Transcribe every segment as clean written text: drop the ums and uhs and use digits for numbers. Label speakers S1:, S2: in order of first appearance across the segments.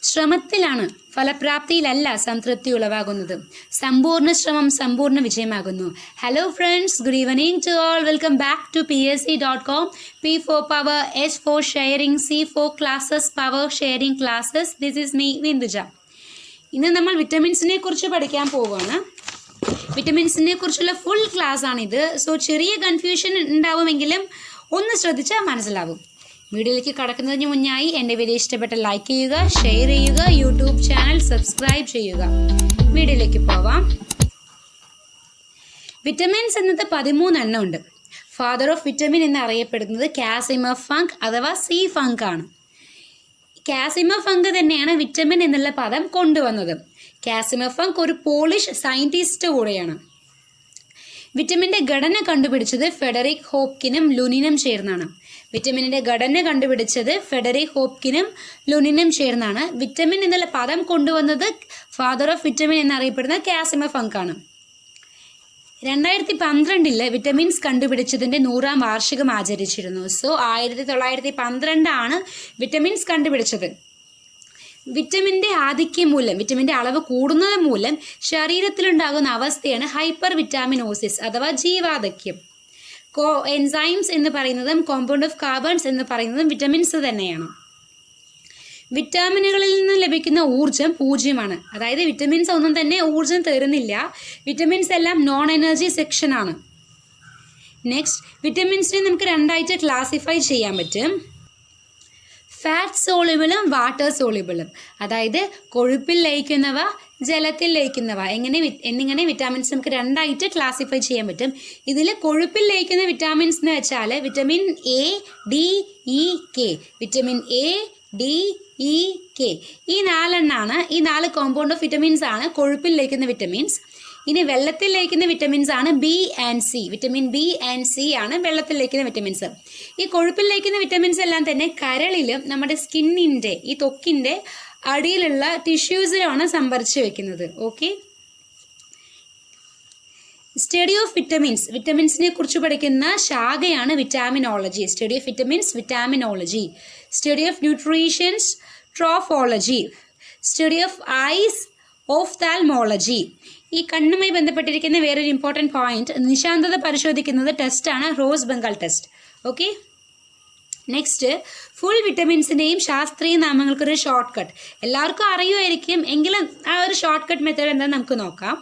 S1: ശ്രമത്തിലാണ്, ഫലപ്രാപ്തിയിലല്ല സംതൃപ്തി ഉളവാകുന്നത്. സമ്പൂർണ്ണ ശ്രമം സമ്പൂർണ്ണ വിജയമാകുന്നു. Hello friends, good evening to all. Welcome back to PSC.com. P for power, S for sharing, C for classes, power sharing classes. This is me, Vinduja. ഇന്ന് നമ്മൾ വിറ്റമിൻസിനെ കുറിച്ച് പഠിക്കാൻ പോവുകയാണ്. വിറ്റമിൻസിനെ കുറിച്ചുള്ള ഫുൾ ക്ലാസ് ആണിത്. സോ ചെറിയ കൺഫ്യൂഷൻ ഉണ്ടാവുമെങ്കിലും ഒന്ന് ശ്രദ്ധിച്ചാൽ മനസ്സിലാവും. വീഡിയോയിലേക്ക് കടക്കുന്നതിന് മുന്നായി എൻ്റെ വീഡിയോ ഇഷ്ടപ്പെട്ട ലൈക്ക് ചെയ്യുക, ഷെയർ ചെയ്യുക, യൂട്യൂബ് ചാനൽ സബ്സ്ക്രൈബ് ചെയ്യുക. വീഡിയോയിലേക്ക് പോവാം. വിറ്റമിൻസ് എന്നത് 13 എണ്ണം ഉണ്ട്. ഫാദർ ഓഫ് വിറ്റമിൻ എന്നറിയപ്പെടുന്നത് കാസിമർ ഫങ്ക് അഥവാ സി ഫങ്ക് ആണ്. കാസിമർ ഫങ്ക് തന്നെയാണ് വിറ്റമിൻ എന്നുള്ള പദം കൊണ്ടുവന്നത്. കാസിമർ ഫങ്ക് ഒരു പോളിഷ് സയന്റിസ്റ്റ് കൂടെയാണ്. വിറ്റമിൻ്റെ ഘടന കണ്ടുപിടിച്ചത് ഫെഡറിക് ഹോപ്കിനും ലുനിനും ചേർന്നാണ്. വിറ്റമിനിൻ്റെ ഘടന കണ്ടുപിടിച്ചത് ഫെഡറിക് ഹോപ്കിനും ലുനിനും ചേർന്നാണ്. വിറ്റമിൻ എന്നുള്ള പദം കൊണ്ടുവന്നത് ഫാദർ ഓഫ് വിറ്റമിൻ എന്നറിയപ്പെടുന്ന കാസിമർ ഫങ്ക് ആണ്. 2012 വിറ്റമിൻസ് കണ്ടുപിടിച്ചതിൻ്റെ 100ാം വാർഷികം ആചരിച്ചിരുന്നു. സോ 1912 ആണ് വിറ്റമിൻസ് കണ്ടുപിടിച്ചത്. വിറ്റമിൻ്റെ ആധിക്യം മൂലം, വിറ്റമിൻ്റെ അളവ് കൂടുന്നത് മൂലം ശരീരത്തിലുണ്ടാകുന്ന അവസ്ഥയാണ് ഹൈപ്പർ വിറ്റാമിനോസിസ് അഥവാ ജീവാധിക്യം. എൻസൈംസ് എന്ന് പറയുന്നതും കോമ്പൗണ്ട് ഓഫ് കാർബൺസ് എന്ന് പറയുന്നതും വിറ്റമിൻസ് തന്നെയാണ്. വിറ്റാമിനുകളിൽ നിന്ന് ലഭിക്കുന്ന ഊർജം 0ആണ്. അതായത് വിറ്റമിൻസ് ഒന്നും തന്നെ ഊർജം തരുന്നില്ല. വിറ്റമിൻസ് എല്ലാം നോൺ എനർജി സെക്ഷനാണ്. നെക്സ്റ്റ്, വിറ്റമിൻസിനെ നമുക്ക് രണ്ടായിട്ട് ക്ലാസിഫൈ ചെയ്യാൻ പറ്റും. ഫാറ്റ് സോളിബിളും വാട്ടർ സോളിബിളും. അതായത് കൊഴുപ്പിൽ ലയിക്കുന്നവ, ജലത്തിൽ ലയിക്കുന്നവ എന്നിങ്ങനെ വിറ്റാമിൻസ് നമുക്ക് രണ്ടായിട്ട് ക്ലാസിഫൈ ചെയ്യാൻ പറ്റും. ഇതിൽ കൊഴുപ്പിൽ ലയിക്കുന്ന വിറ്റാമിൻസ് എന്ന് വെച്ചാൽ vitamin A, D, E, K. Vitamin A, D, E, K ഈ 4 എണ്ണാണ്. ഈ 4 കോമ്പൗണ്ട് ഓഫ് വിറ്റമിൻസ് ആണ് കൊഴുപ്പിൽ ലയിക്കുന്ന വിറ്റമിൻസ്. ഇനി വെള്ളത്തിൽ ലയിക്കുന്ന വിറ്റമിൻസ് ആണ് B and C. Vitamin B and C ആണ് വെള്ളത്തിൽ ലയിക്കുന്ന വിറ്റമിൻസ്. ഈ കൊഴുപ്പിൽ ലയിക്കുന്ന വിറ്റമിൻസ് എല്ലാം തന്നെ കരളിലും നമ്മുടെ സ്കിന്നിൻ്റെ, ഈ ത്വക്കിൻ്റെ അടിയിലുള്ള ടിഷ്യൂസിലാണ് സംഭരിച്ച് വെക്കുന്നത്. ഓക്കെ. സ്റ്റഡി ഓഫ് വിറ്റമിൻസ്, വിറ്റമിൻസിനെ കുറിച്ച് പഠിക്കുന്ന ശാഖയാണ് vitaminology. Study of vitamins vitaminology. Study of nutritions trophology. Study of eyes ophthalmology. ഈ കണ്ണുമായി ബന്ധപ്പെട്ടിരിക്കുന്ന വേറൊരു ഇമ്പോർട്ടൻറ്റ് പോയിന്റ്, നിശാന്തത പരിശോധിക്കുന്നത് ടെസ്റ്റാണ് rose Bengal test. Okay. Next, full വിറ്റമിൻസിൻ്റെയും ശാസ്ത്രീയ നാമങ്ങൾക്കൊരു ഷോർട്ട് കട്ട് എല്ലാവർക്കും അറിയുമായിരിക്കും, എങ്കിലും ആ ഒരു ഷോർട്ട് കട്ട് മെത്തേഡ് എന്താണെന്ന് നമുക്ക് നോക്കാം.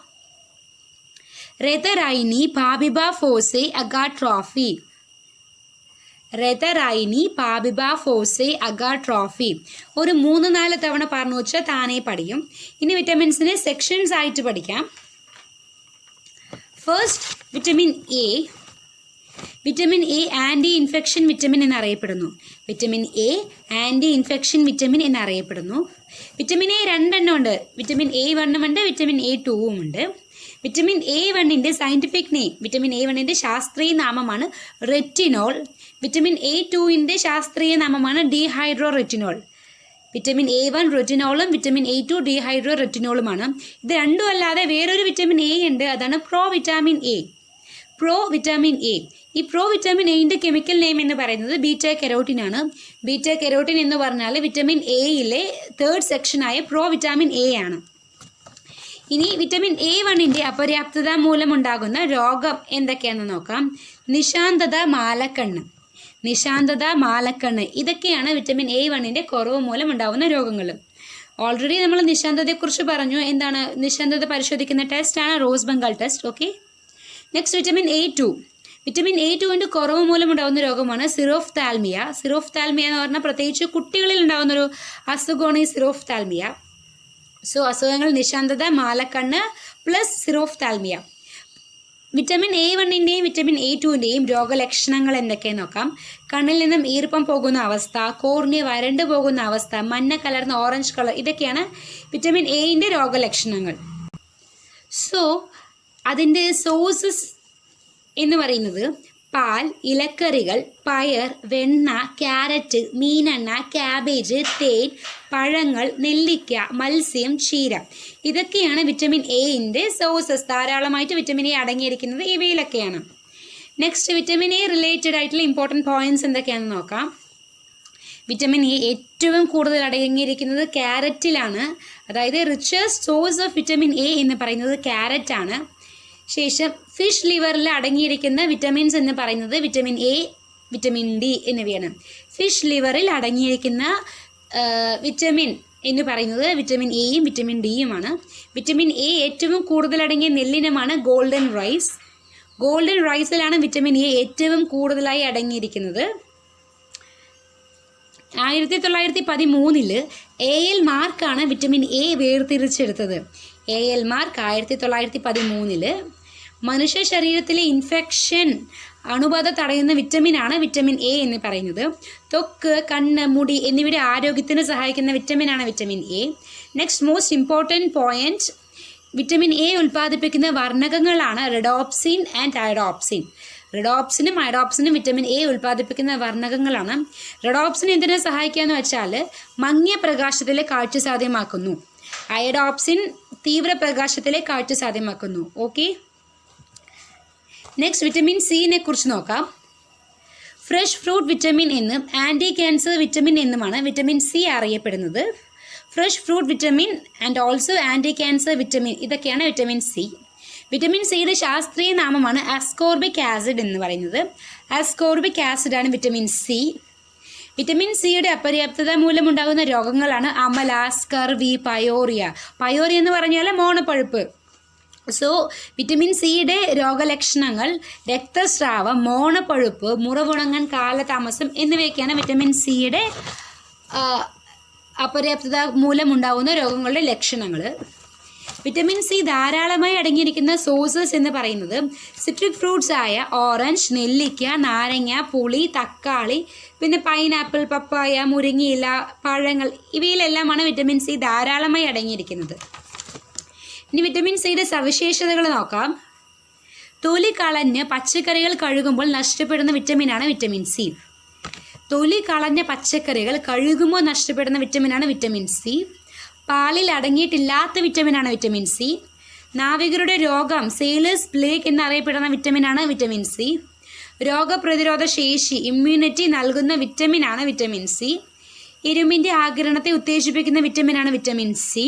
S1: റെതറൈനി പാബിബ ഫോസെ അഗാട്രോഫി. റെതറൈനി പാബിബ ഫോസെ അഗാട്രോഫി. ഒരു 3-4 തവണ പറഞ്ഞു വെച്ചാൽ താനേ പഠിക്കും. ഇനി വിറ്റമിൻസിനെ സെക്ഷൻസ് ആയിട്ട് പഠിക്കാം. First, vitamin A. Vitamin A anti infection vitamin എന്നറിയപ്പെടുന്നു. Vitamin A anti infection vitamin എന്നറിയപ്പെടുന്നു. വിറ്റമിൻ എ 2 എണ്ണം ഉണ്ട്. വിറ്റമിൻ A1 ഉണ്ട്, വിറ്റമിൻ A2 ഉണ്ട്. വിറ്റമിൻ A1ൻ്റെ സയൻറ്റിഫിക് നെയിം, വിറ്റമിൻ A1ൻ്റെ ശാസ്ത്രീയ നാമമാണ് റെറ്റിനോൾ. വിറ്റമിൻ A2ൻ്റെ ശാസ്ത്രീയ നാമമാണ് ഡീഹൈഡ്രോ റെറ്റിനോൾ. വിറ്റമിൻ A1 റെറ്റിനോളും വിറ്റമിൻ A2 ഡീഹൈഡ്രോ റെറ്റിനോളുമാണ്. ഇത് രണ്ടും അല്ലാതെ വേറൊരു വിറ്റമിൻ എ ഉണ്ട്, അതാണ് pro vitamin A. Pro vitamin A. ഈ പ്രോ വിറ്റാമിൻ എയുടെ കെമിക്കൽ നെയിം എന്ന് പറയുന്നത് ബീറ്റാ കെരോട്ടിൻ ആണ്. ബീറ്റാ കെരോട്ടിൻ എന്ന് പറഞ്ഞാൽ വിറ്റമിൻ എയിലെ 3rd സെക്ഷനായ പ്രോ വിറ്റാമിൻ എ ആണ്. ഇനി വിറ്റമിൻ A1ൻ്റെ അപര്യാപ്തത മൂലമുണ്ടാകുന്ന രോഗം എന്തൊക്കെയാണെന്ന് നോക്കാം. നിശാന്തത, മാലക്കണ്ണ്. നിശാന്തത, മാലക്കണ്ണ് ഇതൊക്കെയാണ് വിറ്റമിൻ A1ൻ്റെ കുറവ് മൂലം ഉണ്ടാകുന്ന രോഗങ്ങൾ. ഓൾറെഡി നമ്മൾ നിശാന്തതയെക്കുറിച്ച് പറഞ്ഞു. എന്താണ് നിശാന്തത പരിശോധിക്കുന്ന ടെസ്റ്റാണ് rose Bengal test. Okay. Next, vitamin A2. Vitamin A2ൻ്റെ കുറവ് മൂലം ഉണ്ടാകുന്ന രോഗമാണ് സിറോഫ്താൽമിയ. സിറോഫ്താൽമിയ എന്ന് പറഞ്ഞാൽ പ്രത്യേകിച്ച് കുട്ടികളിൽ ഉണ്ടാകുന്നൊരു അസുഖമാണ് ഈ സിറോഫ്താൽമിയ. സോ അസുഖങ്ങൾ നിശാന്തത, മാലക്കണ്ണ് പ്ലസ് സിറോഫ്താൽമിയ. വിറ്റമിൻ A1ൻ്റെയും വിറ്റമിൻ A2ൻ്റെയും രോഗലക്ഷണങ്ങൾ എന്തൊക്കെയെന്ന് നോക്കാം. കണ്ണിൽ നിന്നും ഈർപ്പം പോകുന്ന അവസ്ഥ, കോർണിയ വരണ്ടു പോകുന്ന അവസ്ഥ, മഞ്ഞ കലർന്ന ഓറഞ്ച് കളർ, ഇതൊക്കെയാണ് വിറ്റമിൻ എയുടെ രോഗലക്ഷണങ്ങൾ. സോ അതിൻ്റെ സോഴ്സസ് എന്ന് പറയുന്നത് പാൽ, ഇലക്കറികൾ, പയർ, വെണ്ണ, ക്യാരറ്റ്, മീനെണ്ണ, ക്യാബേജ്, തേൻ, പഴങ്ങൾ, നെല്ലിക്ക, മത്സ്യം, ചീര ഇതൊക്കെയാണ് വിറ്റമിൻ എയുടെ സോഴ്സസ്. ധാരാളമായിട്ട് വിറ്റമിൻ എ അടങ്ങിയിരിക്കുന്നത് ഇവയിലൊക്കെയാണ്. നെക്സ്റ്റ്, വിറ്റമിൻ എ റിലേറ്റഡ് ആയിട്ടുള്ള ഇമ്പോർട്ടൻറ്റ് പോയിന്റ്സ് എന്തൊക്കെയാണെന്ന് നോക്കാം. വിറ്റമിൻ എ ഏറ്റവും കൂടുതൽ അടങ്ങിയിരിക്കുന്നത് ക്യാരറ്റിലാണ്. അതായത് richest source of vitamin A എന്ന് പറയുന്നത് ക്യാരറ്റാണ്. ശേഷം ഫിഷ് ലിവറിൽ അടങ്ങിയിരിക്കുന്ന വിറ്റമിൻസ് എന്ന് പറയുന്നത് വിറ്റമിൻ എ, വിറ്റമിൻ ഡി എന്നിവയാണ്. ഫിഷ് ലിവറിൽ അടങ്ങിയിരിക്കുന്ന വിറ്റമിൻ എന്ന് പറയുന്നത് വിറ്റമിൻ എയും വിറ്റമിൻ ഡിയുമാണ്. വിറ്റമിൻ എ ഏറ്റവും കൂടുതൽ അടങ്ങിയ നെല്ലിനമാണ് ഗോൾഡൻ റൈസ്. ഗോൾഡൻ റൈസിലാണ് വിറ്റമിൻ എ ഏറ്റവും കൂടുതലായി അടങ്ങിയിരിക്കുന്നത്. 1913 എ.എൽ. മാർക്കാണ് വിറ്റമിൻ എ വേർതിരിച്ചെടുത്തത്. എ.എൽ. മാർക്ക് 1913 മനുഷ്യ ശരീരത്തിലെ ഇൻഫെക്ഷൻ അണുബാധ തടയുന്ന വിറ്റമിനാണ് വിറ്റമിൻ എ എന്ന് പറയുന്നത്. ത്വക്ക്, കണ്ണ്, മുടി എന്നിവയുടെ ആരോഗ്യത്തിന് സഹായിക്കുന്ന വിറ്റമിനാണ് vitamin A. Next most important point, vitamin A ഉൽപ്പാദിപ്പിക്കുന്ന വർണ്ണകങ്ങളാണ് റെഡോപ്സിൻ ആൻഡ് അയോഡോപ്സിൻ. റെഡോപ്സിനും അയോഡോപ്സിനും വിറ്റമിൻ എ ഉൽപ്പാദിപ്പിക്കുന്ന വർണ്ണകങ്ങളാണ്. റെഡോപ്സിൻ എന്തിനെ സഹായിക്കുക എന്ന് വെച്ചാൽ മങ്ങിയ പ്രകാശത്തിലെ കാഴ്ച സാധ്യമാക്കുന്നു. അയോഡോപ്സിൻ തീവ്ര പ്രകാശത്തിലെ കാഴ്ച സാധ്യമാക്കുന്നു. ഓക്കെ, നെക്സ്റ്റ് വിറ്റമിൻ സിനെ കുറിച്ച് നോക്കാം. ഫ്രഷ് ഫ്രൂട്ട് വിറ്റമിൻ എന്നും ആൻറ്റി ക്യാൻസർ വിറ്റമിൻ എന്നുമാണ് വിറ്റമിൻ സി അറിയപ്പെടുന്നത്. Fresh fruit vitamin and also anti cancer vitamin, ഇതൊക്കെയാണ് വിറ്റമിൻ സി. വിറ്റമിൻ സിയുടെ ശാസ്ത്രീയ നാമമാണ് അസ്കോർബിക് ആസിഡ് എന്ന് പറയുന്നത്. അസ്കോർബിക് ആസിഡാണ് വിറ്റമിൻ സി. വിറ്റമിൻ സിയുടെ അപര്യാപ്തത മൂലമുണ്ടാകുന്ന രോഗങ്ങളാണ് അമല, സ്കർവി, പയോറിയ. പയോറിയ എന്ന് പറഞ്ഞാൽ മോണപ്പഴുപ്പ്. സോ വിറ്റമിൻ സിയുടെ രോഗലക്ഷണങ്ങൾ രക്തസ്രാവം, മോണപ്പഴുപ്പ്, മുറിവുണങ്ങാൻ കാലതാമസം എന്നിവയൊക്കെയാണ് വിറ്റമിൻ സിയുടെ അപര്യാപ്തത മൂലമുണ്ടാകുന്ന രോഗങ്ങളുടെ ലക്ഷണങ്ങൾ. വിറ്റമിൻ സി ധാരാളമായി അടങ്ങിയിരിക്കുന്ന സോഴ്സസ് എന്ന് പറയുന്നത് സിട്രിക് ഫ്രൂട്ട്സ് ആയ ഓറഞ്ച്, നെല്ലിക്ക, നാരങ്ങ, പുളി, തക്കാളി, പിന്നെ പൈനാപ്പിൾ, പപ്പായ, മുരിങ്ങയില, പഴങ്ങൾ, ഇവയിലെല്ലാമാണ് വിറ്റമിൻ സി ധാരാളമായി അടങ്ങിയിരിക്കുന്നത്. ഇനി വിറ്റമിൻ സിയുടെ സവിശേഷതകൾ നോക്കാം. തൊലി കളഞ്ഞ് പച്ചക്കറികൾ കഴുകുമ്പോൾ നഷ്ടപ്പെടുന്ന വിറ്റമിനാണ് വിറ്റമിൻ സി. തൊലി കളഞ്ഞ പച്ചക്കറികൾ കഴുകുമ്പോൾ നഷ്ടപ്പെടുന്ന വിറ്റമിനാണ് വിറ്റമിൻ സി. പാലിൽ അടങ്ങിയിട്ടില്ലാത്ത വിറ്റമിനാണ് വിറ്റമിൻ സി. നാവികരുടെ രോഗം, സെയിലേഴ്സ് പ്ലേഗ് എന്നറിയപ്പെടുന്ന വിറ്റമിനാണ് വിറ്റമിൻ സി. രോഗപ്രതിരോധ ശേഷി, ഇമ്മ്യൂണിറ്റി നൽകുന്ന വിറ്റമിനാണ് വിറ്റമിൻ സി. ഇരുമ്പിൻ്റെ ആഗിരണത്തെ ഉത്തേജിപ്പിക്കുന്ന വിറ്റമിനാണ് വിറ്റമിൻ സി.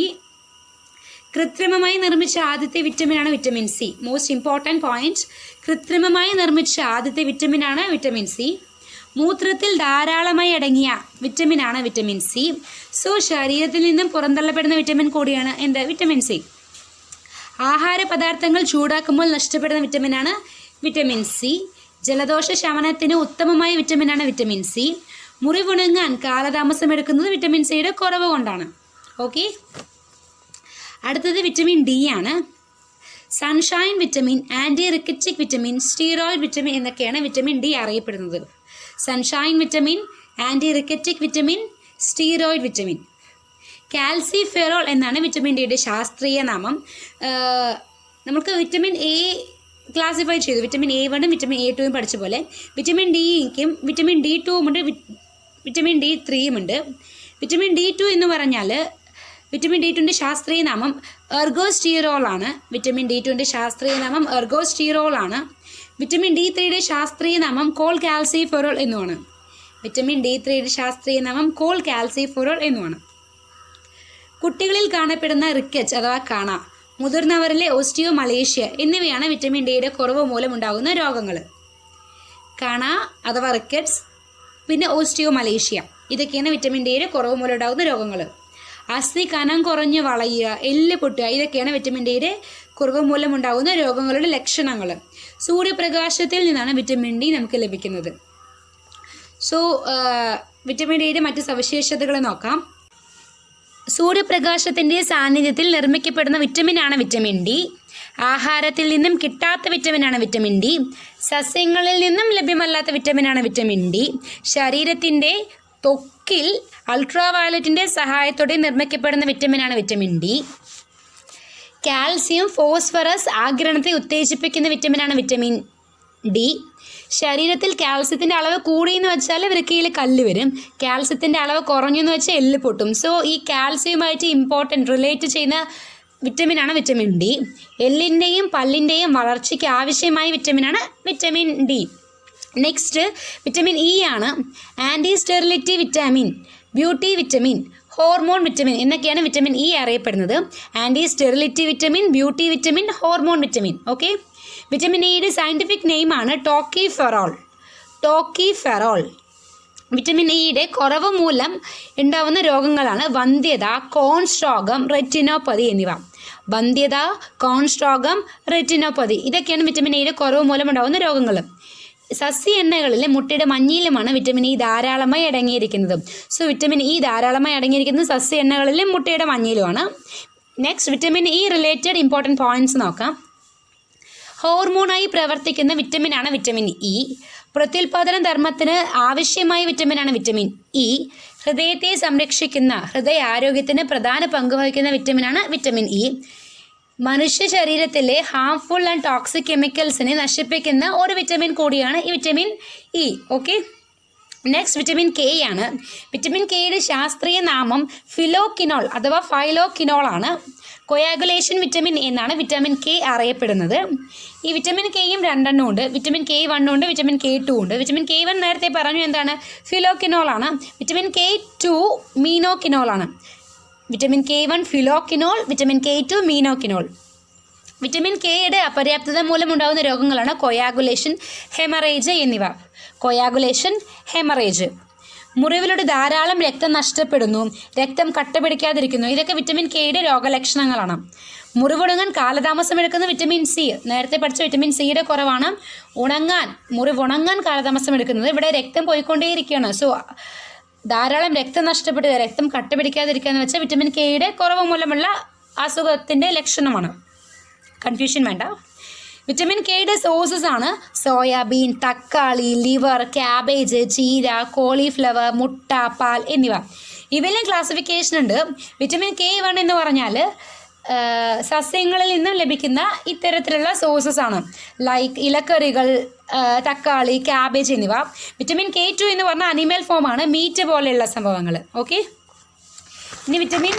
S1: കൃത്രിമമായി നിർമ്മിച്ച ആദ്യത്തെ വിറ്റമിനാണ് vitamin C. Most important point, കൃത്രിമമായി നിർമ്മിച്ച ആദ്യത്തെ വിറ്റമിനാണ് വിറ്റമിൻ സി. മൂത്രത്തിൽ ധാരാളമായി അടങ്ങിയ വിറ്റമിനാണ് വിറ്റമിൻ സി. സോ ശരീരത്തിൽ നിന്നും പുറന്തള്ളപ്പെടുന്ന വിറ്റമിൻ കൂടിയാണ് എന്ത്? Vitamin C. ആഹാര പദാർത്ഥങ്ങൾ ചൂടാക്കുമ്പോൾ നഷ്ടപ്പെടുന്ന വിറ്റമിനാണ് വിറ്റമിൻ സി. ജലദോഷ ശമനത്തിന് ഉത്തമമായ വിറ്റമിനാണ് വിറ്റമിൻ സി. മുറിവുണങ്ങാൻ കാലതാമസം എടുക്കുന്നത് വിറ്റമിൻ സിയുടെ കുറവ് കൊണ്ടാണ്. ഓക്കെ, അടുത്തത് വിറ്റമിൻ ഡി ആണ്. Sunshine vitamin, anti rachitic vitamin, steroid vitamin എന്നൊക്കെയാണ് വിറ്റമിൻ ഡി അറിയപ്പെടുന്നത്. Sunshine vitamin, anti rachitic vitamin, steroid vitamin. Calciferol എന്നാണ് വിറ്റമിൻ ഡിയുടെ ശാസ്ത്രീയ നാമം. നമുക്ക് വിറ്റമിൻ എ ക്ലാസിഫൈ ചെയ്തു. വിറ്റമിൻ A1 വിറ്റമിൻ A2 പഠിച്ച പോലെ വിറ്റമിൻ ഡിക്കും വിറ്റമിൻ D2 ഉണ്ട്, വിറ്റമിൻ D3 ഉണ്ട്. വിറ്റമിൻ D2 എന്ന് പറഞ്ഞാൽ വിറ്റമിൻ D2ൻ്റെ ശാസ്ത്രീയ നാമം എർഗോസ്റ്റീറോൾ ആണ്. വിറ്റമിൻ D2ൻ്റെ ശാസ്ത്രീയ നാമം എർഗോസ്റ്റീറോൾ ആണ്. വിറ്റമിൻ D3യുടെ ശാസ്ത്രീയ നാമം കോൾ കാൽസിഫെറോൾ എന്നുമാണ്. വിറ്റമിൻ D3യുടെ ശാസ്ത്രീയ നാമം കോൾ കാൽസിഫെറോൾ എന്നുമാണ്. കുട്ടികളിൽ കാണപ്പെടുന്ന റിക്കറ്റ് അഥവാ കാണ, മുതിർന്നവരിലെ ഓസ്റ്റിയോമലേഷ്യ എന്നിവയാണ് വിറ്റമിൻ ഡിയുടെ കുറവ് മൂലമുണ്ടാകുന്ന രോഗങ്ങൾ. കാണ അഥവാ റിക്കറ്റ്സ്, പിന്നെ ഓസ്റ്റിയോമലേഷ്യ, ഇതൊക്കെയാണ് വിറ്റമിൻ ഡിയുടെ കുറവ് മൂലമുണ്ടാകുന്ന രോഗങ്ങൾ. അസ്ഥി കനം കുറഞ്ഞ് വളയുക, എല്ല് പൊട്ടുക, ഇതൊക്കെയാണ് വിറ്റമിൻ ഡിയുടെ കുറവ് മൂലമുണ്ടാകുന്ന രോഗങ്ങളുടെ ലക്ഷണങ്ങൾ. സൂര്യപ്രകാശത്തിൽ നിന്നാണ് വിറ്റമിൻ ഡി നമുക്ക് ലഭിക്കുന്നത്. സോ വിറ്റമിൻ ഡിയുടെ മറ്റ് സവിശേഷതകൾ നോക്കാം. സൂര്യപ്രകാശത്തിൻ്റെ സാന്നിധ്യത്തിൽ നിർമ്മിക്കപ്പെടുന്ന വിറ്റമിനാണ് വിറ്റമിൻ ഡി. ആഹാരത്തിൽ നിന്നും കിട്ടാത്ത വിറ്റമിനാണ് വിറ്റമിൻ ഡി. സസ്യങ്ങളിൽ നിന്നും ലഭ്യമല്ലാത്ത വിറ്റമിനാണ് വിറ്റമിൻ ഡി. ശരീരത്തിൻ്റെ ത്വക്കിൽ അൾട്രാവയലറ്റിൻ്റെ സഹായത്തോടെ നിർമ്മിക്കപ്പെടുന്ന വിറ്റമിനാണ് വിറ്റമിൻ ഡി. കാൽസ്യം, ഫോസ്ഫറസ് ആഗിരണത്തെ ഉത്തേജിപ്പിക്കുന്ന വിറ്റമിനാണ് വിറ്റമിൻ ഡി. ശരീരത്തിൽ കാൽസ്യത്തിൻ്റെ അളവ് കൂടിയെന്ന് വെച്ചാൽ വൃക്കയിൽ കല്ല് വരും. കാൽസ്യത്തിൻ്റെ അളവ് കുറഞ്ഞെന്ന് വെച്ചാൽ എല്ല് പൊട്ടും. സോ ഈ കാൽസ്യവുമായിട്ട് റിലേറ്റ് ചെയ്യുന്ന വിറ്റമിനാണ് വിറ്റമിൻ ഡി. എല്ലിൻ്റെയും പല്ലിൻ്റെയും വളർച്ചയ്ക്ക് ആവശ്യമായ വിറ്റമിനാണ് vitamin D. Next vitamin E ആണ്. Anti sterility vitamin, beauty vitamin, hormone vitamin എന്നൊക്കെയാണ് വിറ്റമിൻ ഇ അറിയപ്പെടുന്നത്. Anti sterility vitamin, beauty vitamin, hormone vitamin. Okay, vitamin ഇയുടെ സയൻറ്റിഫിക് നെയിമാണ് ടോക്കിഫെറോൾ. ടോക്കിഫെറോൾ. വിറ്റമിൻ ഇയുടെ കുറവ് മൂലം ഉണ്ടാവുന്ന രോഗങ്ങളാണ് വന്ധ്യത, കോൺസ് രോഗം, റെറ്റിനോപ്പതി എന്നിവ. വന്ധ്യത, കോൺസ് രോഗം, റെറ്റിനോപ്പതി ഇതൊക്കെയാണ് വിറ്റമിൻ ഇയുടെ കുറവ് മൂലം ഉണ്ടാകുന്ന രോഗങ്ങൾ. സസ്യ എണ്ണകളിൽ മുട്ടയുടെ മഞ്ഞയിലുമാണ് വിറ്റമിൻ ഇ ധാരാളമായി അടങ്ങിയിരിക്കുന്നത്. സോ വിറ്റമിൻ ഇ ധാരാളമായി അടങ്ങിയിരിക്കുന്നത് സസ്യ എണ്ണകളിലും മുട്ടയുടെ മഞ്ഞയിലുമാണ്. Next vitamin E related important points നോക്കാം. ഹോർമോണായി പ്രവർത്തിക്കുന്ന വിറ്റമിനാണ് വിറ്റമിൻ ഇ. പ്രത്യുൽപാദന ധർമ്മത്തിന് ആവശ്യമായ വിറ്റമിനാണ് വിറ്റമിൻ ഇ. ഹൃദയത്തെ സംരക്ഷിക്കുന്ന, ഹൃദയ ആരോഗ്യത്തിന് പ്രധാന പങ്ക് വഹിക്കുന്ന വിറ്റമിനാണ് വിറ്റമിൻ ഇ. മനുഷ്യ ശരീരത്തിലെ ഹാംഫുൾ ആൻഡ് ടോക്സിക് കെമിക്കൽസിനെ നശിപ്പിക്കുന്ന ഒരു വിറ്റമിൻ കൂടിയാണ് ഈ vitamin E. Okay, next vitamin K ആണ്. വിറ്റമിൻ കെയുടെ ശാസ്ത്രീയ നാമം ഫിലോക്കിനോൾ അഥവാ ഫൈലോക്കിനോൾ ആണ്. കൊയാഗുലേഷൻ വിറ്റമിൻ എന്നാണ് വിറ്റമിൻ കെ അറിയപ്പെടുന്നത്. ഈ വിറ്റമിൻ കെയും രണ്ടെണ്ണം ഉണ്ട്. വിറ്റമിൻ K1 ഉണ്ട്, വിറ്റമിൻ K2 ഉണ്ട്. വിറ്റമിൻ K1 നേരത്തെ പറഞ്ഞു എന്താണ്, ഫിലോക്കിനോൾ ആണ്. വിറ്റമിൻ K2 മീനോക്കിനോൾ ആണ്. Vitamin K1 phylloquinone, vitamin K2 menaquinone. Vitamin കെയുടെ അപര്യാപ്തത മൂലമുണ്ടാകുന്ന രോഗങ്ങളാണ് കൊയാഗുലേഷൻ, ഹെമറേജ് എന്നിവ. Coagulation, haemorrhage. മുറിവിലൂടെ ധാരാളം രക്തം നഷ്ടപ്പെടുന്നു, രക്തം കട്ടപിടിക്കാതിരിക്കുന്നു. ഇതൊക്കെ വിറ്റമിൻ കെയുടെ രോഗലക്ഷണങ്ങളാണ്. മുറിവുണങ്ങാൻ കാലതാമസമെടുക്കുന്ന വിറ്റമിൻ സി, നേരത്തെ പഠിച്ച വിറ്റമിൻ സിയുടെ കുറവാണ്. മുറിവുണങ്ങാൻ കാലതാമസം എടുക്കുന്നത്. ഇവിടെ രക്തം പോയിക്കൊണ്ടേയിരിക്കുകയാണ്. സോ ധാരാളം രക്തം നഷ്ടപ്പെടുക, രക്തം കട്ടപിടിക്കാതിരിക്കുക എന്ന് വെച്ചാൽ വിറ്റമിൻ കെയുടെ കുറവ് മൂലമുള്ള അസുഖത്തിൻ്റെ ലക്ഷണമാണ്. കൺഫ്യൂഷൻ വേണ്ട. വിറ്റമിൻ കെയുടെ സോഴ്സസ് ആണ് സോയാബീൻ, തക്കാളി, ലിവർ, ക്യാബേജ്, ചീര, കോളിഫ്ലവർ, മുട്ട, പാൽ എന്നിവ. ഇവയിലും ക്ലാസിഫിക്കേഷൻ ഉണ്ട്. വിറ്റമിൻ K1 എന്ന് പറഞ്ഞാൽ സസ്യങ്ങളിൽ നിന്നും ലഭിക്കുന്ന ഇത്തരത്തിലുള്ള സോഴ്സസ് ആണ്. ലൈക്ക് ഇലക്കറികൾ, തക്കാളി, ക്യാബേജ് എന്നിവ. വിറ്റമിൻ K2 എന്ന് പറഞ്ഞാൽ അനിമൽ ഫോമാണ്, മീറ്റ് പോലെയുള്ള സംഭവങ്ങൾ. ഓക്കെ, ഇനി വിറ്റമിൻ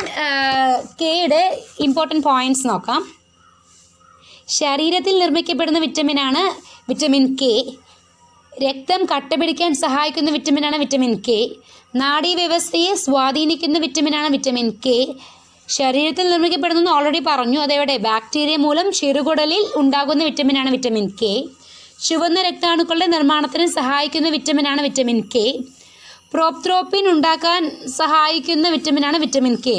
S1: കെയുടെ ഇമ്പോർട്ടൻറ്റ് പോയിൻറ്റ്സ് നോക്കാം. ശരീരത്തിൽ നിർമ്മിക്കപ്പെടുന്ന വിറ്റമിനാണ് വിറ്റമിൻ കെ. രക്തം കട്ടപിടിക്കാൻ സഹായിക്കുന്ന വിറ്റമിനാണ് വിറ്റമിൻ കെ. നാഡീവ്യവസ്ഥയെ സ്വാധീനിക്കുന്ന വിറ്റമിനാണ് വിറ്റമിൻ കെ. ശരീരത്തിൽ നിർമ്മിക്കപ്പെടുന്നത് ഓൾറെഡി പറഞ്ഞു, അതെവിടെ, ബാക്ടീരിയ മൂലം ചെറുകുടലിൽ ഉണ്ടാകുന്ന വിറ്റമിനാണ് വിറ്റമിൻ കെ. ചുവന്ന രക്താണുക്കളുടെ നിർമ്മാണത്തിന് സഹായിക്കുന്ന വിറ്റമിനാണ് വിറ്റമിൻ കെ. പ്രോപ്ത്രോപ്പിൻ ഉണ്ടാക്കാൻ സഹായിക്കുന്ന വിറ്റമിനാണ് vitamin K.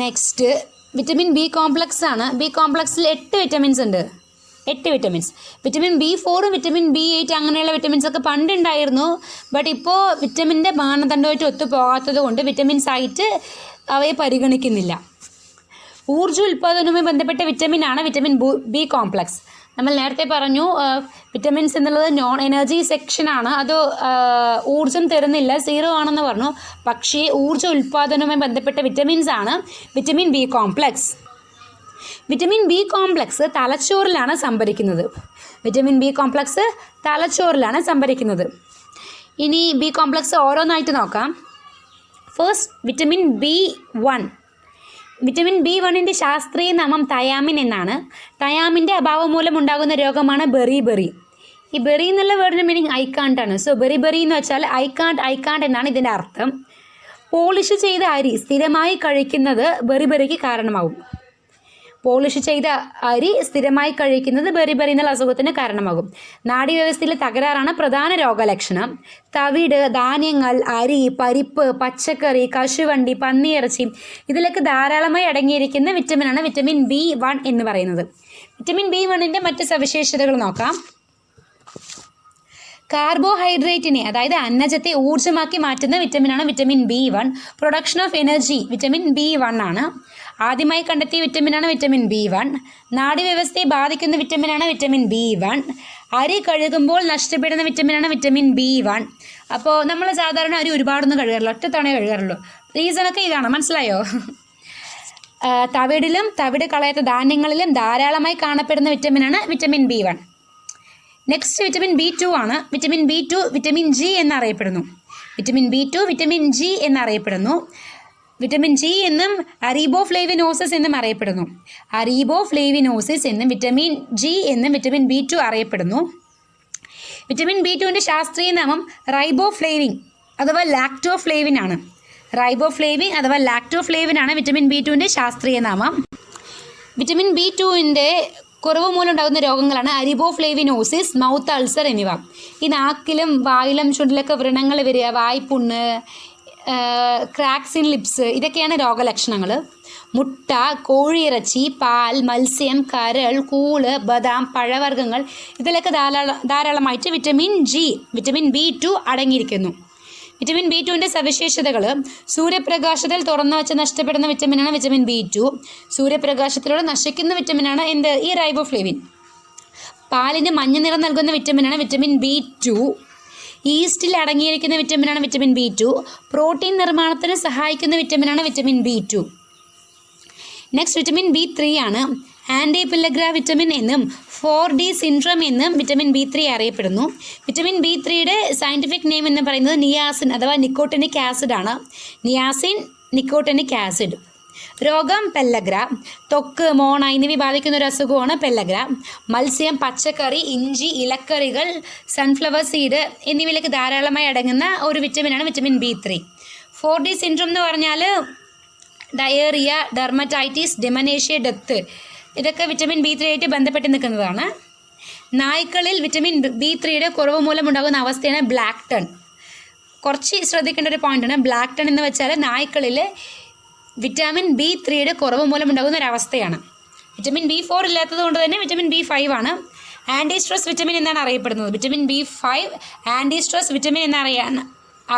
S1: Next vitamin B complex ആണ്. ബി കോംപ്ലക്സിൽ 8 വിറ്റമിൻസ് ഉണ്ട്. 8 vitamins. Vitamin B4, vitamin B8 അങ്ങനെയുള്ള വിറ്റമിൻസ് ഒക്കെ പണ്ടുണ്ടായിരുന്നു. ബട്ട് ഇപ്പോൾ വിറ്റമിൻ്റെ മാനദണ്ഡമായിട്ട് ഒത്തുപോകാത്തത് കൊണ്ട് വിറ്റമിൻസ് ആയിട്ട് അവയെ പരിഗണിക്കുന്നില്ല. ഊർജ്ജ ഉൽപ്പാദനവുമായി ബന്ധപ്പെട്ട വിറ്റമിനാണ് വിറ്റമിൻ ബി കോംപ്ലക്സ്. നമ്മൾ നേരത്തെ പറഞ്ഞു വിറ്റമിൻസ് എന്നുള്ളത് നോൺ എനർജി സെക്ഷനാണ്, അത് ഊർജ്ജം തരുന്നില്ല, 0 ആണെന്ന് പറഞ്ഞു. പക്ഷേ ഊർജ്ജ ഉൽപ്പാദനവുമായി ബന്ധപ്പെട്ട വിറ്റമിൻസ് ആണ് vitamin B complex. Vitamin B complex തലച്ചോറിലാണ് സംഭരിക്കുന്നത്. വിറ്റമിൻ ബി കോംപ്ലക്സ് തലച്ചോറിലാണ് സംഭരിക്കുന്നത്. ഇനി ബി കോംപ്ലക്സ് ഓരോന്നായിട്ട് നോക്കാം. First vitamin B1. വിറ്റമിൻ B1ൻ്റെ ശാസ്ത്രീയ നാമം തയാമിൻ എന്നാണ്. തയാമിൻ്റെ അഭാവം മൂലം ഉണ്ടാകുന്ന രോഗമാണ് ബെറി. ഈ ബെറി എന്നുള്ള വേർഡിൻ്റെ മീനിങ് ഐ കാണ്ട് ആണ്. സോ ബെറി എന്ന് വെച്ചാൽ ഐ കാണ്ട് എന്നാണ് ഇതിൻ്റെ അർത്ഥം. പോളിഷ് ചെയ്ത അരി സ്ഥിരമായി കഴിക്കുന്നത് ബെറിക്ക് കാരണമാകും. പോളിഷ് ചെയ്ത അരി സ്ഥിരമായി കഴിക്കുന്നത് ബെറി എന്നുള്ള അസുഖത്തിന് കാരണമാകും. നാഡീവ്യവസ്ഥയിലെ തകരാറാണ് പ്രധാന രോഗലക്ഷണം. തവിട്, ധാന്യങ്ങൾ, അരി, പരിപ്പ്, പച്ചക്കറി, കശുവണ്ടി, പന്നിയിറച്ചി ഇതിലൊക്കെ ധാരാളമായി അടങ്ങിയിരിക്കുന്ന വിറ്റമിനാണ് വിറ്റമിൻ B1 എന്ന് പറയുന്നത്. വിറ്റമിൻ B1ൻ്റെ മറ്റ് സവിശേഷതകൾ നോക്കാം. കാർബോഹൈഡ്രേറ്റിനെ, അതായത് അന്നജത്തെ ഊർജ്ജമാക്കി മാറ്റുന്ന വിറ്റമിനാണ് vitamin B1. Production of energy vitamin B1 ആണ്. ആദ്യമായി കണ്ടെത്തിയ വിറ്റമിനാണ് വിറ്റമിൻ B1. നാഡീവ്യവസ്ഥയെ ബാധിക്കുന്ന വിറ്റമിനാണ് വിറ്റമിൻ B1. അരി കഴുകുമ്പോൾ നഷ്ടപ്പെടുന്ന വിറ്റമിനാണ് വിറ്റമിൻ B1. അപ്പോൾ നമ്മൾ സാധാരണ അരി ഒരുപാടൊന്നും കഴുകാറില്ല, ഒറ്റ തവണ കഴുകാറുള്ളൂ. റീസണൊക്കെ ഇതാണ്, മനസ്സിലായോ? തവിടിലും തവിട് കളയാത്ത ധാന്യങ്ങളിലും ധാരാളമായി കാണപ്പെടുന്ന വിറ്റമിനാണ് vitamin B1. Next vitamin B2 ആണ്. വിറ്റമിൻ B2 വിറ്റമിൻ G എന്നറിയപ്പെടുന്നു. വിറ്റമിൻ B2 വിറ്റമിൻ G എന്നറിയപ്പെടുന്നു. വിറ്റമിൻ G എന്നും അരീബോഫ്ലേവിനോസിസ് എന്നും അറിയപ്പെടുന്നു. അരീബോഫ്ലേവിനോസിസ് എന്നും വിറ്റമിൻ G എന്നും വിറ്റമിൻ B2 അറിയപ്പെടുന്നു. വിറ്റമിൻ B2ൻ്റെ ശാസ്ത്രീയ നാമം റൈബോഫ്ലേവിൻ അഥവാ ലാക്ടോഫ്ലേവിൻ ആണ്. റൈബോഫ്ലേവിൻ അഥവാ ലാക്ടോഫ്ലേവിൻ ആണ് വിറ്റമിൻ B2ൻ്റെ ശാസ്ത്രീയ നാമം. വിറ്റമിൻ B2ൻ്റെ കുറവ് മൂലം ഉണ്ടാകുന്ന രോഗങ്ങളാണ് അരിബോഫ്ലേവിനോസിസ്, മൗത്ത് അൾസർ എന്നിവ. ഈ നാക്കിലും വായിലും ചുണ്ടിലൊക്കെ വ്രണങ്ങൾ വരിക, വായ്പുണ്ണ്, ക്രാക്സ് ഇൻ ലിപ്സ്, ഇതൊക്കെയാണ് രോഗലക്ഷണങ്ങൾ. മുട്ട, കോഴിയിറച്ചി, പാൽ, മത്സ്യം, കരൾ, കൂള്, ബദാം, പഴവർഗ്ഗങ്ങൾ ഇതിലൊക്കെ ധാരാളമായിട്ട് വിറ്റമിൻ B2 അടങ്ങിയിരിക്കുന്നു. വിറ്റമിൻ B2ൻ്റെ സവിശേഷതകൾ: സൂര്യപ്രകാശത്തിൽ തുറന്നു വെച്ച് നഷ്ടപ്പെടുന്ന വിറ്റമിനാണ് വിറ്റമിൻ B2. സൂര്യപ്രകാശത്തിലൂടെ നശിക്കുന്ന വിറ്റമിനാണ് ഈ റൈബോഫ്ലേവിൻ. പാലിന് മഞ്ഞ നിറം നൽകുന്ന വിറ്റമിനാണ് വിറ്റമിൻ B2. ഈസ്റ്റിൽ അടങ്ങിയിരിക്കുന്ന വിറ്റമിനാണ് വിറ്റമിൻ B2. പ്രോട്ടീൻ നിർമ്മാണത്തിന് സഹായിക്കുന്ന വിറ്റമിനാണ് vitamin B2. Next vitamin B3 ആണ്. ആൻറ്റി പില്ലഗ്ര വിറ്റമിൻ എന്നും 4D സിൻഡ്രം എന്നും വിറ്റമിൻ B3 അറിയപ്പെടുന്നു. വിറ്റമിൻ B3യുടെ സയൻറ്റിഫിക് നെയിം എന്ന് പറയുന്നത് നിയാസിൻ അഥവാ നിക്കോട്ടിനിക് ആസിഡ് ആണ്. Niacin nicotinic acid. രോഗം പെല്ലഗ്ര. ത്വക്ക്, മോണ എന്നിവ ബാധിക്കുന്ന ഒരു അസുഖമാണ് പെല്ലഗ്ര. മത്സ്യം, പച്ചക്കറി, ഇഞ്ചി, ഇലക്കറികൾ, സൺഫ്ലവർ സീഡ് എന്നിവയിലേക്ക് ധാരാളമായി അടങ്ങുന്ന ഒരു വിറ്റമിനാണ് വിറ്റമിൻ B3. 4D സിൻഡ്രം എന്ന് പറഞ്ഞാൽ ഡയേറിയ, ഡെർമറ്റൈറ്റിസ്, ഡെമനേഷ്യ, ഡെത്ത് ഇതൊക്കെ വിറ്റമിൻ B3 ആയിട്ട് ബന്ധപ്പെട്ട് നിൽക്കുന്നതാണ്. നായ്ക്കളിൽ വിറ്റമിൻ B3യുടെ കുറവ് മൂലം ഉണ്ടാകുന്ന അവസ്ഥയാണ് ബ്ലാക്ക് ടൺ. കുറച്ച് ശ്രദ്ധിക്കേണ്ട ഒരു പോയിന്റാണ്. ബ്ലാക്ക് ടൺ എന്ന് വെച്ചാൽ നായ്ക്കളിൽ വിറ്റാമിൻ B3യുടെ കുറവ് മൂലം ഉണ്ടാകുന്ന ഒരവസ്ഥയാണ്. വിറ്റമിൻ B4 ഇല്ലാത്തത് കൊണ്ട് തന്നെ വിറ്റമിൻ B5 ആണ്. ആൻറ്റി സ്ട്രെസ് വിറ്റമിൻ എന്നാണ് അറിയപ്പെടുന്നത്. Vitamin B5 anti stress vitamin എന്നാണ്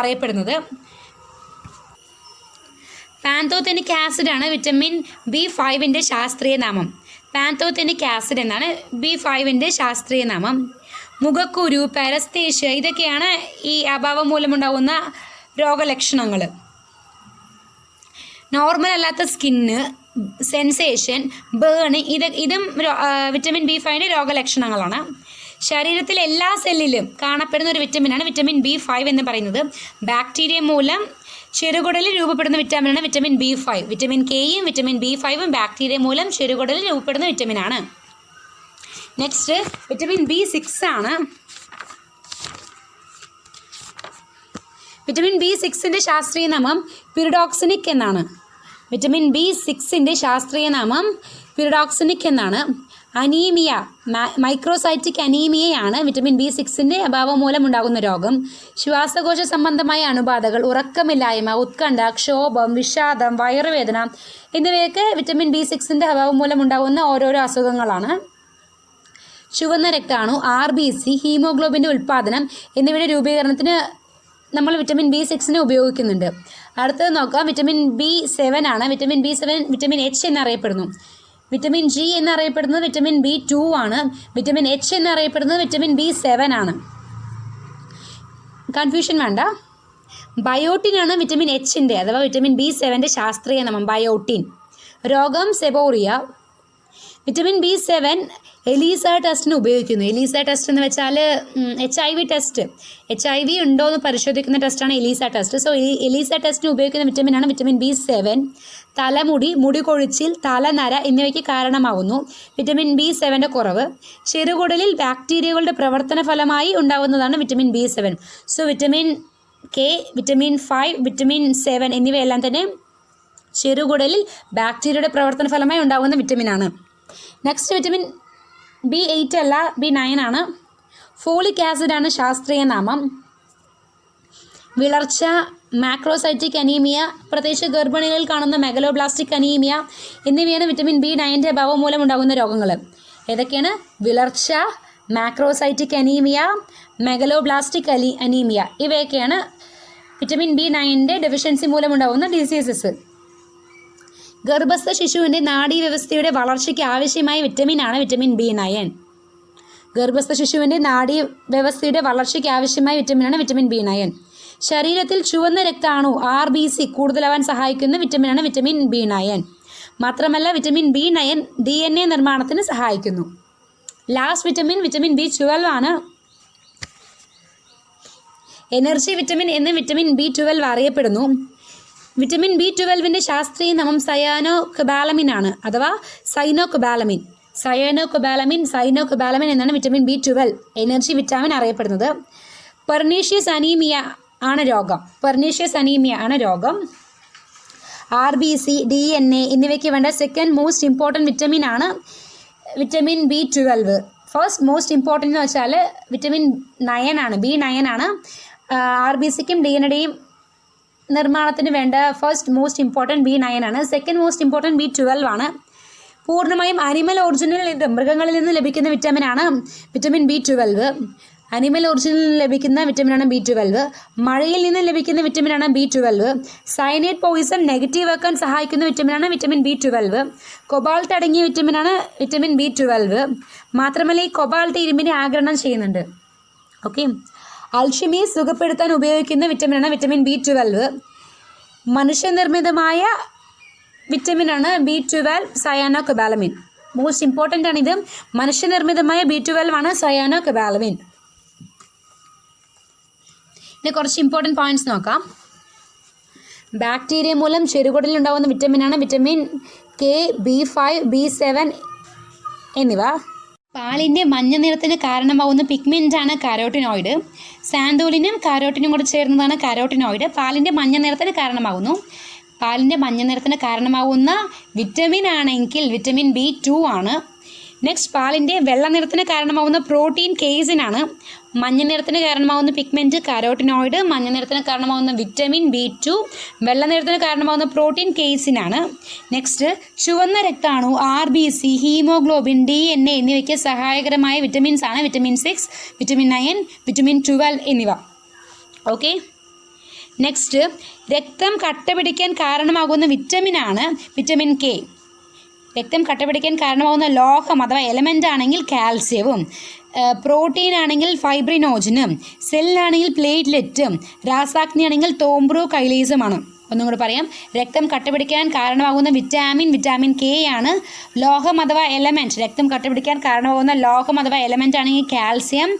S1: അറിയപ്പെടുന്നത്. പാന്തോതെനിക് ആസിഡ് ആണ് വിറ്റമിൻ B5ൻ്റെ ശാസ്ത്രീയ നാമം. പാന്തോതെനിക് ആസിഡ് എന്നാണ് B5ൻ്റെ ശാസ്ത്രീയ നാമം. മുഖക്കുരു, പാരസ്തേഷ്യ ഇതൊക്കെയാണ് ഈ അഭാവം മൂലമുണ്ടാകുന്ന രോഗലക്ഷണങ്ങൾ. നോർമൽ അല്ലാത്ത സ്കിന്ന്, സെൻസേഷൻ, ബേൺ ഇതും വിറ്റമിൻ B5ൻ്റെ രോഗലക്ഷണങ്ങളാണ്. ശരീരത്തിലെ എല്ലാ സെല്ലിലും കാണപ്പെടുന്ന ഒരു വിറ്റമിനാണ് വിറ്റമിൻ B5 എന്ന് പറയുന്നത്. ബാക്ടീരിയ മൂലം ചെറുകുടലിൽ രൂപപ്പെടുന്ന വിറ്റാമിനാണ് വിറ്റമിൻ B5. വിറ്റമിൻ കെയും വിറ്റമിൻ B5ഉം ബാക്ടീരിയ മൂലം ചെറുകുടലിൽ രൂപപ്പെടുന്ന വിറ്റമിനാണ്. നെക്സ്റ്റ് വിറ്റമിൻ B6 ആണ്. വിറ്റമിൻ B6ൻ്റെ ശാസ്ത്രീയ നാമം പിറിഡോക്സിനിക് എന്നാണ്. വിറ്റമിൻ B6ൻ്റെ ശാസ്ത്രീയ നാമം പിറിഡോക്സിനിക് എന്നാണ്. അനീമിയ, മൈക്രോസൈറ്റിക് അനീമിയയാണ് വിറ്റമിൻ B6ൻ്റെ അഭാവം മൂലമുണ്ടാകുന്ന രോഗം. ശ്വാസകോശ സംബന്ധമായ അണുബാധകൾ, ഉറക്കമില്ലായ്മ, ഉത്കണ്ഠ, ക്ഷോഭം, വിഷാദം, വയറുവേദന എന്നിവയൊക്കെ വിറ്റമിൻ B6ൻ്റെ അഭാവം മൂലമുണ്ടാകുന്ന ഓരോരോ അസുഖങ്ങളാണ്. ചുവന്ന രക്താണു, RBC, ഹീമോഗ്ലോബിൻ്റെ ഉൽപ്പാദനം എന്നിവയുടെ രൂപീകരണത്തിന് നമ്മൾ വിറ്റമിൻ B6നെ ഉപയോഗിക്കുന്നുണ്ട്. അടുത്തത് നോക്കാം. വിറ്റമിൻ B7 ആണ്. വിറ്റമിൻ B7 വിറ്റമിൻ H എന്നറിയപ്പെടുന്നു. വിറ്റമിൻ G എന്നറിയപ്പെടുന്നത് വിറ്റമിൻ B2 ആണ്. വിറ്റമിൻ H എന്നറിയപ്പെടുന്നത് വിറ്റമിൻ B7 ആണ്. കൺഫ്യൂഷൻ വേണ്ട. ബയോട്ടിൻ ആണ് വിറ്റമിൻ Hൻ്റെ അഥവാ വിറ്റമിൻ B7ൻ്റെ ശാസ്ത്രീയ നാമം. ബയോട്ടിൻ. രോഗം സെബോറിയ. വിറ്റമിൻ B7 എലീസ ടെസ്റ്റിന് ഉപയോഗിക്കുന്നു. എലീസ ടെസ്റ്റ് എന്ന് വെച്ചാൽ HIV ടെസ്റ്റ്. HIV ഉണ്ടോ എന്ന് പരിശോധിക്കുന്ന ടെസ്റ്റാണ് എലീസ ടെസ്റ്റ്. സോ എലീസ ടെസ്റ്റിന് ഉപയോഗിക്കുന്ന വിറ്റമിനാണ് വിറ്റമിൻ B7. തലമുടി, മുടി കൊഴിച്ചിൽ, തലനര എന്നിവയ്ക്ക് കാരണമാകുന്നു വിറ്റമിൻ B7ൻ്റെ കുറവ്. ചെറുകുടലിൽ ബാക്ടീരിയകളുടെ പ്രവർത്തന ഫലമായി ഉണ്ടാകുന്നതാണ് vitamin B7. So vitamin K, vitamin 5, vitamin 7 എന്നിവയെല്ലാം തന്നെ ചെറുകുടലിൽ ബാക്ടീരിയയുടെ പ്രവർത്തന ഫലമായി ഉണ്ടാകുന്ന വിറ്റമിനാണ്. നെക്സ്റ്റ് വിറ്റമിൻ B8 അല്ല, B9 ആണ്. ഫോളിക് ആസിഡാണ് ശാസ്ത്രീയ നാമം. വിളർച്ച, മാക്രോസൈറ്റിക് അനീമിയ, പ്രത്യേകിച്ച് ഗർഭിണികളിൽ കാണുന്ന മെഗലോബ്ലാസ്റ്റിക് അനീമിയ എന്നിവയാണ് വിറ്റമിൻ B9ൻ്റെ അഭാവം മൂലം ഉണ്ടാകുന്ന രോഗങ്ങൾ. ഏതൊക്കെയാണ്? വിളർച്ച, മാക്രോസൈറ്റിക് അനീമിയ, മെഗലോബ്ലാസ്റ്റിക് അനീമിയ ഇവയൊക്കെയാണ് വിറ്റമിൻ B9ൻ്റെ ഡെഫിഷ്യൻസി മൂലമുണ്ടാകുന്ന ഡിസീസസ്. ഗർഭസ്ഥ ശിശുവിൻ്റെ നാഡീവ്യവസ്ഥയുടെ വളർച്ചയ്ക്ക് ആവശ്യമായ വിറ്റമിനാണ് വിറ്റമിൻ B9. ഗർഭസ്ഥ ശിശുവിൻ്റെ നാഡീവ്യവസ്ഥയുടെ വളർച്ചയ്ക്ക് ആവശ്യമായ വിറ്റമിനാണ് വിറ്റമിൻ B9. ശരീരത്തിൽ ചുവന്ന രക്താണു RBC കൂടുതലാവാൻ സഹായിക്കുന്ന വിറ്റമിനാണ് വിറ്റമിൻ B9. മാത്രമല്ല വിറ്റമിൻ B9 DNA നിർമ്മാണത്തിന് സഹായിക്കുന്നു. ലാസ്റ്റ് വിറ്റമിൻ B12 ആണ്. എനർജി വിറ്റമിൻ എന്ന് വിറ്റമിൻ B12 അറിയപ്പെടുന്നു. വിറ്റമിൻ B12ൻ്റെ ശാസ്ത്രീയ നാമം സയാനോകൊബാലമിൻ ആണ് അഥവാ സൈനോകൊബാലമിൻ. സൈനോകൊബാലമിൻ എന്നാണ് വിറ്റമിൻ B12 എനർജി വിറ്റാമിൻ അറിയപ്പെടുന്നത്. പെർനീഷ്യസ് അനീമിയ ആണ് രോഗം. RBC, DNA എന്നിവയ്ക്ക് വേണ്ട സെക്കൻഡ് മോസ്റ്റ് ഇമ്പോർട്ടൻറ്റ് വിറ്റമിൻ ആണ് vitamin B12. First most important എന്ന് വെച്ചാൽ വിറ്റമിൻ 9 ആണ്, B9 ആണ്. RBCക്കും DNAയുടെയും നിർമ്മാണത്തിന് വേണ്ട ഫസ്റ്റ് മോസ്റ്റ് ഇമ്പോർട്ടൻറ്റ് B9 ആണ്. സെക്കൻഡ് മോസ്റ്റ് ഇമ്പോർട്ടൻറ്റ് B12 ആണ്. പൂർണ്ണമായും അനിമൽ ഒറിജിനിൽ നിന്ന്, മൃഗങ്ങളിൽ നിന്ന് ലഭിക്കുന്ന വിറ്റമിനാണ് വിറ്റമിൻ B12. അനിമൽ ഒറിജിനിൽ ലഭിക്കുന്ന വിറ്റമിനാണ് B12. മഴയിൽ നിന്ന് ലഭിക്കുന്ന വിറ്റമിനാണ് B12. സയനൈഡ് പോയിസൺ നെഗറ്റീവ് ആക്കാൻ സഹായിക്കുന്ന വിറ്റമിനാണ് വിറ്റമിൻ B12. കൊബാൾട്ട് അടങ്ങിയ വിറ്റമിനാണ് വിറ്റമിൻ B12. മാത്രമല്ല ഈ കൊബാൾട്ട് ഇരുമ്പിനെ ആഗിരണം ചെയ്യുന്നുണ്ട്. ഓക്കെ. അൾഷിമേഴ്സ് സുഖപ്പെടുത്താൻ ഉപയോഗിക്കുന്ന വിറ്റമിനാണ് വിറ്റമിൻ B12. മനുഷ്യനിർമ്മിതമായ വിറ്റമിനാണ് B12 സയാനോകൊബാലമിൻ. മോസ്റ്റ് ഇമ്പോർട്ടൻ്റ് ആണ് ഇത്. മനുഷ്യനിർമ്മിതമായ B12 ആണ് സയാനോകൊബാലമിൻ. ഇനി കുറച്ച് ഇമ്പോർട്ടൻറ്റ് പോയിന്റ്സ് നോക്കാം. ബാക്ടീരിയ മൂലം ചെറുകുടലിൽ ഉണ്ടാകുന്ന വിറ്റമിനാണ് വിറ്റമിൻ K, B5, B7 എന്നിവ. പാലിൻ്റെ മഞ്ഞ നിറത്തിന് കാരണമാകുന്ന പിഗ്മെൻ്റാണ് കാരോട്ടിനോയിഡ്. സാന്തോലിനും കാരോട്ടിനും കൂടെ ചേർന്നതാണ് കാരോട്ടിനോയിഡ്. പാലിൻ്റെ മഞ്ഞ നിറത്തിന് കാരണമാകുന്ന വിറ്റമിൻ ആണെങ്കിൽ വിറ്റമിൻ B2 ആണ്. നെക്സ്റ്റ്, പാലിൻ്റെ വെള്ള നിറത്തിന് കാരണമാകുന്ന പ്രോട്ടീൻ കേസിനാണ്. മഞ്ഞ നിറത്തിന് കാരണമാകുന്ന പിഗ്മെൻറ്റ് കാരോട്ടിനോയിഡ്, മഞ്ഞ നിറത്തിന് കാരണമാകുന്ന വിറ്റമിൻ B2, വെള്ള നിറത്തിന് കാരണമാകുന്ന പ്രോട്ടീൻ കേസിനാണ്. നെക്സ്റ്റ്, ചുവന്ന രക്താണു, RBC, ഹീമോഗ്ലോബിൻ, DNA എന്നിവയ്ക്ക് സഹായകരമായ വിറ്റമിൻസ് ആണ് വിറ്റമിൻ 6, വിറ്റമിൻ 9, വിറ്റമിൻ 12 എന്നിവ. ഓക്കെ. നെക്സ്റ്റ്, രക്തം കട്ടപിടിക്കാൻ കാരണമാകുന്ന വിറ്റമിനാണ് വിറ്റമിൻ K. രക്തം കട്ടപിടിക്കാൻ കാരണമാകുന്ന ലോഹം അഥവാ എലമെൻ്റ് ആണെങ്കിൽ കാൽസ്യവും, പ്രോട്ടീൻ ആണെങ്കിൽ ഫൈബ്രിനോജനും, സെല്ലാണെങ്കിൽ പ്ലേറ്റ്ലെറ്റും, രാസാഗ്നി ആണെങ്കിൽ തോംബ്രോകൈലേസുമാണ്. ഒന്നും കൂടെ പറയാം. രക്തം കട്ടപിടിക്കാൻ കാരണമാകുന്ന വിറ്റാമിൻ K ആണ്. ലോഹം അഥവാ എലമെൻറ്റ്, രക്തം കട്ടപിടിക്കാൻ കാരണമാകുന്ന ലോഹം അഥവാ എലമെൻ്റ് ആണെങ്കിൽ കാൽസ്യം,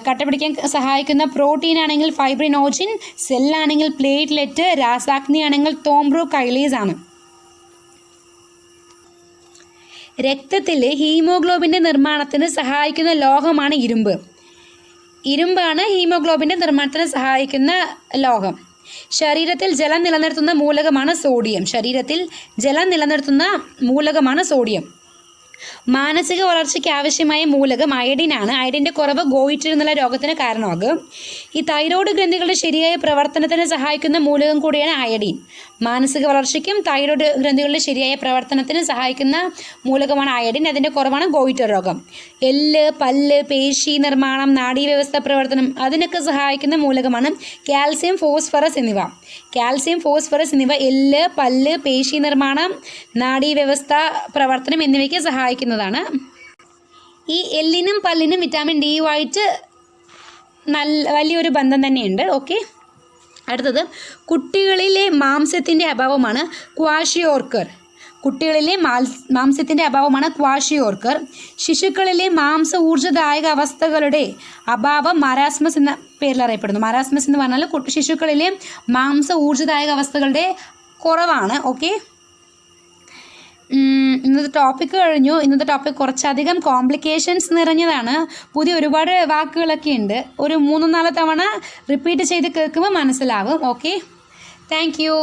S1: കട്ടപിടിക്കാൻ സഹായിക്കുന്ന പ്രോട്ടീൻ ആണെങ്കിൽ ഫൈബ്രിനോജിൻ, സെല്ലാണെങ്കിൽ പ്ലേറ്റ്ലെറ്റ്, രാസാഗ്നി ആണെങ്കിൽ തോംബ്രോകൈലേസ് ആണ്. രക്തത്തിൽ ഹീമോഗ്ലോബിൻ്റെ നിർമ്മാണത്തിന് സഹായിക്കുന്ന ലോഹമാണ് ഇരുമ്പ്. ഇരുമ്പാണ് ഹീമോഗ്ലോബിൻ്റെ നിർമ്മാണത്തിന് സഹായിക്കുന്ന ലോഹം. ശരീരത്തിൽ ജലം നിലനിർത്തുന്ന മൂലകമാണ് സോഡിയം. മാനസിക വളർച്ചയ്ക്ക് ആവശ്യമായ മൂലകം അയഡിനാണ്. അയഡിൻ്റെ കുറവ് ഗോയിറ്റർ എന്നുള്ള രോഗത്തിന് കാരണമാകും. ഈ തൈറോയ്ഡ് ഗ്രന്ഥികളുടെ ശരിയായ പ്രവർത്തനത്തിന് സഹായിക്കുന്ന മൂലകം കൂടിയാണ് അയഡിൻ. മാനസിക വളർച്ചയ്ക്കും തൈറോയ്ഡ് ഗ്രന്ഥികളുടെ ശരിയായ പ്രവർത്തനത്തിന് സഹായിക്കുന്ന മൂലകമാണ് അയഡിൻ. അതിൻ്റെ കുറവാണ് ഗോയിറ്റർ രോഗം. എല്ല്, പല്ല്, പേശി നിർമ്മാണം, നാഡീവ്യവസ്ഥ പ്രവർത്തനം അതിനൊക്കെ സഹായിക്കുന്ന മൂലകമാണ് കാൽസ്യം, ഫോസ്ഫറസ് എന്നിവ. എല്ല്, പല്ല്, പേശി നിർമ്മാണം, നാഡീവ്യവസ്ഥ പ്രവർത്തനം എന്നിവയ്ക്ക് സഹായിക്കുന്നതാണ്. ഈ എല്ലിനും പല്ലിനും വിറ്റാമിൻ D ആയിട്ട് വലിയൊരു ബന്ധം തന്നെയുണ്ട്. ഓക്കെ. അടുത്തത്, കുട്ടികളിലെ മാംസ്യത്തിൻ്റെ അഭാവമാണ് ക്വാഷിയോർക്കർ. ശിശുക്കളിലെ മാംസ ഊർജ്ജദായക അവസ്ഥകളുടെ അഭാവം മരാസ്മസ് എന്ന പേരിൽ അറിയപ്പെടുന്നു. മരാസ്മസ് എന്ന് പറഞ്ഞാൽ ശിശുക്കളിലെ മാംസ ഊർജ്ജദായക അവസ്ഥകളുടെ കുറവാണ്. ഓക്കെ. ഇന്നത്തെ ടോപ്പിക്ക് കഴിഞ്ഞു. ഇന്നത്തെ ടോപ്പിക് കുറച്ചധികം കോംപ്ലിക്കേഷൻസ് നിറഞ്ഞതാണ്. പുതിയ ഒരുപാട് വാക്കുകളൊക്കെ ഉണ്ട്. ഒരു 3-4 തവണ റിപ്പീറ്റ് ചെയ്ത് കേൾക്കുമ്പോൾ മനസ്സിലാവും. ഓക്കെ. Thank you.